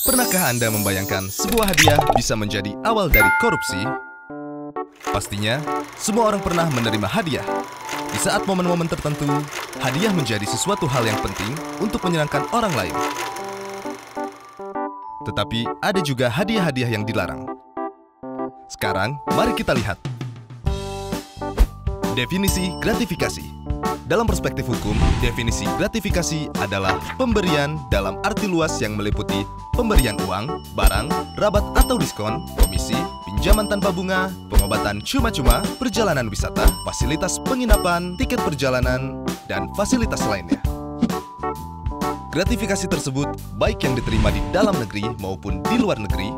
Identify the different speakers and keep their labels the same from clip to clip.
Speaker 1: Pernahkah Anda membayangkan sebuah hadiah bisa menjadi awal dari korupsi? Pastinya, semua orang pernah menerima hadiah. Di saat momen-momen tertentu, hadiah menjadi sesuatu hal yang penting untuk menyenangkan orang lain. Tetapi ada juga hadiah-hadiah yang dilarang. Sekarang, mari kita lihat. Definisi gratifikasi. Dalam perspektif hukum, definisi gratifikasi adalah pemberian dalam arti luas yang meliputi pemberian uang, barang, rabat atau diskon, komisi, pinjaman tanpa bunga, pengobatan cuma-cuma, perjalanan wisata, fasilitas penginapan, tiket perjalanan, dan fasilitas lainnya. Gratifikasi tersebut baik yang diterima di dalam negeri maupun di luar negeri,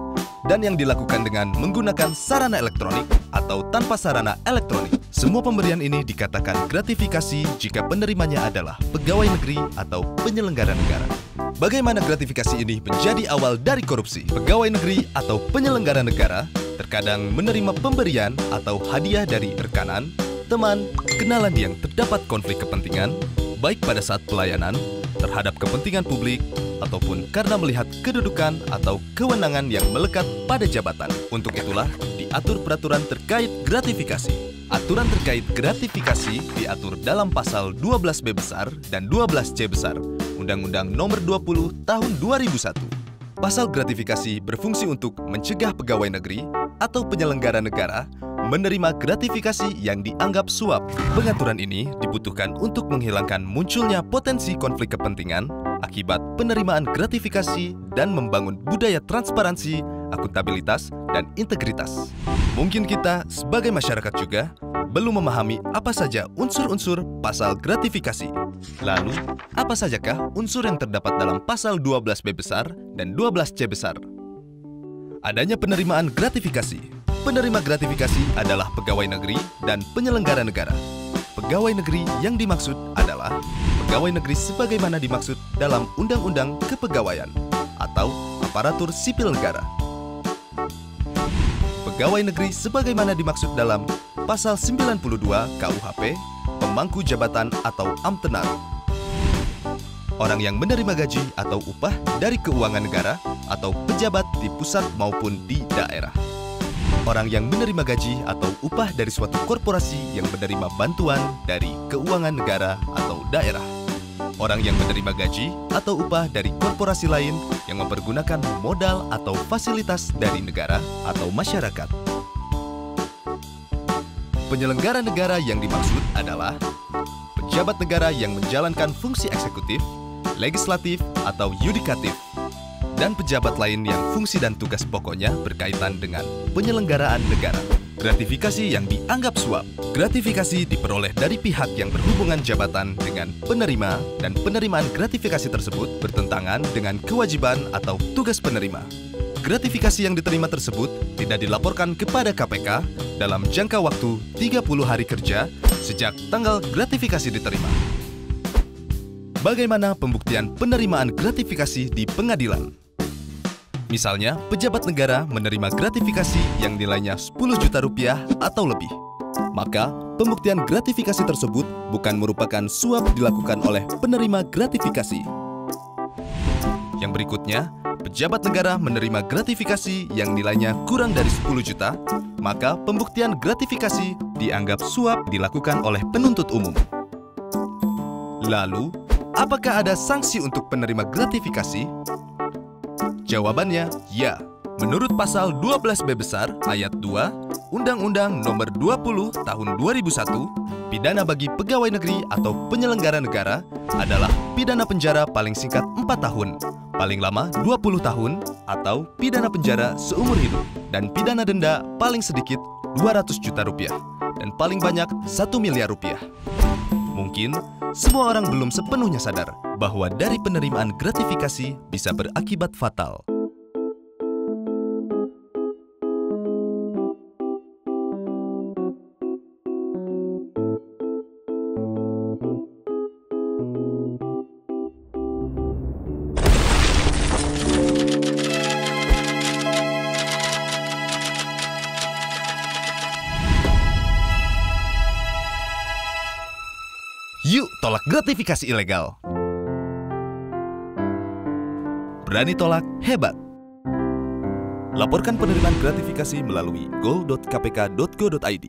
Speaker 1: dan yang dilakukan dengan menggunakan sarana elektronik atau tanpa sarana elektronik. Semua pemberian ini dikatakan gratifikasi jika penerimanya adalah pegawai negeri atau penyelenggara negara. Bagaimana gratifikasi ini menjadi awal dari korupsi? Pegawai negeri atau penyelenggara negara terkadang menerima pemberian atau hadiah dari rekanan, teman, kenalan yang terdapat konflik kepentingan, baik pada saat pelayanan, terhadap kepentingan publik, ataupun karena melihat kedudukan atau kewenangan yang melekat pada jabatan. Untuk itulah, diatur peraturan terkait gratifikasi. Aturan terkait gratifikasi diatur dalam pasal 12B besar dan 12C besar Undang-Undang Nomor 20 Tahun 2001. Pasal gratifikasi berfungsi untuk mencegah pegawai negeri atau penyelenggara negara menerima gratifikasi yang dianggap suap. Pengaturan ini dibutuhkan untuk menghilangkan munculnya potensi konflik kepentingan akibat penerimaan gratifikasi dan membangun budaya transparansi, akuntabilitas, dan integritas. Mungkin kita sebagai masyarakat juga belum memahami apa saja unsur-unsur pasal gratifikasi. Lalu, apa sajakah unsur yang terdapat dalam pasal 12B besar dan 12C besar? Adanya penerimaan gratifikasi. Penerima gratifikasi adalah pegawai negeri dan penyelenggara negara. Pegawai negeri yang dimaksud adalah pegawai negeri sebagaimana dimaksud dalam Undang-Undang Kepegawaian atau aparatur sipil negara. Pegawai negeri sebagaimana dimaksud dalam Pasal 92 KUHP, pemangku jabatan atau amtenar. Orang yang menerima gaji atau upah dari keuangan negara atau pejabat di pusat maupun di daerah. Orang yang menerima gaji atau upah dari suatu korporasi yang menerima bantuan dari keuangan negara atau daerah. Orang yang menerima gaji atau upah dari korporasi lain yang mempergunakan modal atau fasilitas dari negara atau masyarakat. Penyelenggara negara yang dimaksud adalah pejabat negara yang menjalankan fungsi eksekutif, legislatif, atau yudikatif, dan pejabat lain yang fungsi dan tugas pokoknya berkaitan dengan penyelenggaraan negara. Gratifikasi yang dianggap suap. Gratifikasi diperoleh dari pihak yang berhubungan jabatan dengan penerima, dan penerimaan gratifikasi tersebut bertentangan dengan kewajiban atau tugas penerima. Gratifikasi yang diterima tersebut tidak dilaporkan kepada KPK dalam jangka waktu 30 hari kerja sejak tanggal gratifikasi diterima. Bagaimana pembuktian penerimaan gratifikasi di pengadilan? Misalnya, pejabat negara menerima gratifikasi yang nilainya 10 juta rupiah atau lebih. Maka, pembuktian gratifikasi tersebut bukan merupakan suap dilakukan oleh penerima gratifikasi. Yang berikutnya, pejabat negara menerima gratifikasi yang nilainya kurang dari 10 juta, maka pembuktian gratifikasi dianggap suap dilakukan oleh penuntut umum. Lalu, apakah ada sanksi untuk penerima gratifikasi? Jawabannya, ya. Menurut pasal 12B besar ayat 2 Undang-Undang Nomor 20 Tahun 2001, pidana bagi pegawai negeri atau penyelenggara negara adalah pidana penjara paling singkat 4 tahun, paling lama 20 tahun, atau pidana penjara seumur hidup, dan pidana denda paling sedikit 200 juta rupiah, dan paling banyak 1 miliar rupiah. Mungkin semua orang belum sepenuhnya sadar bahwa dari penerimaan gratifikasi bisa berakibat fatal. Yuk tolak gratifikasi ilegal. Berani tolak, hebat. Laporkan penerimaan gratifikasi melalui go.kpk.go.id.